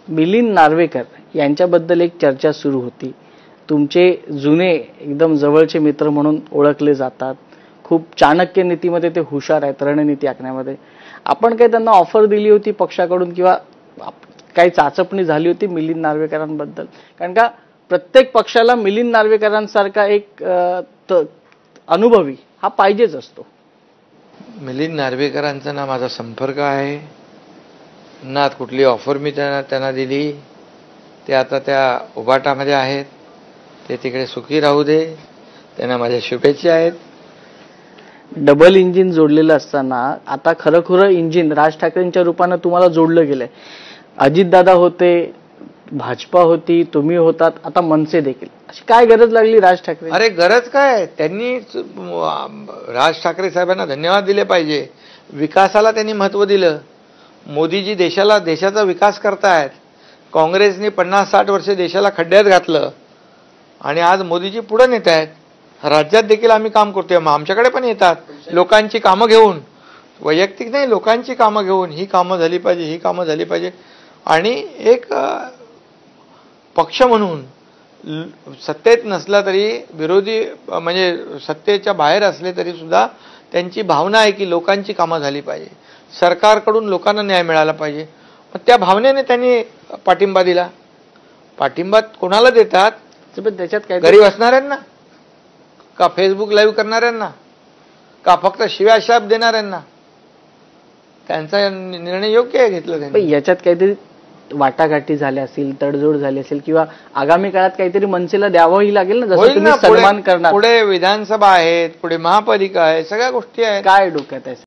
मिलिंद नार्वेकर यांच्याबद्दल एक चर्चा सुरू होती. तुमचे जुने एकदम जवळचे मित्र म्हणून ओळखले जातात. खूप चाणक्य नीतीमध्ये ते हुशार आहेत, रणनीती आखण्यामध्ये. आपण काही त्यांना ऑफर दिली होती पक्षाकडून किंवा काही चाचपणी झाली होती मिलिंद नार्वेकरांबद्दल? कारण का प्रत्येक पक्षाला मिलिंद नार्वेकरांसारखा एक अनुभवी हा पाहिजेच असतो. मिलिंद नार्वेकरांचा ना माझा संपर्क आहे ना कुठली ऑफर मी त्यांना दिली. ते आता त्या उभाटामध्ये आहेत, ते तिकडे सुखी राहू दे, त्यांना माझ्या शुभेच्छा आहेत. डबल इंजिन जोडलेलं असताना आता खरं इंजिन राज ठाकरेंच्या रूपानं तुम्हाला जोडलं गेलंय. अजितदादा होते, भाजपा होती, तुम्ही होतात, आता मनसे देखील. अशी काय गरज लागली राज ठाकरे? अरे गरज काय, त्यांनी राज ठाकरे साहेबांना धन्यवाद दिले पाहिजे. विकासाला त्यांनी महत्व दिलं. मोदीजी देशाचा विकास करतायत. काँग्रेसने 50-60 वर्षे देशाला खड्ड्यात घातलं आणि आज मोदीजी पुढे नेत आहेत. राज्यात देखील आम्ही काम करतोय. मग आमच्याकडे पण येतात लोकांची कामं घेऊन, वैयक्तिक नाही, लोकांची कामं घेऊन. ही कामं झाली पाहिजे, ही कामं झाली पाहिजे. आणि एक पक्ष म्हणून सत्तेत नसला तरी, विरोधी म्हणजे सत्तेच्या बाहेर असले तरी सुद्धा त्यांची भावना आहे की लोकांची कामं झाली पाहिजे, सरकारकडून लोकांना न्याय मिळाला पाहिजे. मग त्या भावनेने त्यांनी पाठिंबा दिला. पाठिंबा कोणाला देतात? त्याच्यात काय गरीब असणाऱ्यांना का फेसबुक लाईव्ह करणाऱ्यांना का फक्त शिव्याशाप देणाऱ्यांना? त्यांचा निर्णय योग्य आहे घेतला त्यांनी. याच्यात काहीतरी वाटाघाटी झाल्या असतील, तडजोड झाली असेल किंवा आगामी काळात काहीतरी मनसेला द्यावंही लागेल ना, जसं तुम्ही सन्मान करणार. पुढे विधानसभा आहेत, पुढे महापालिका आहे, सगळ्या गोष्टी आहेत. काय डोक्यात आहे?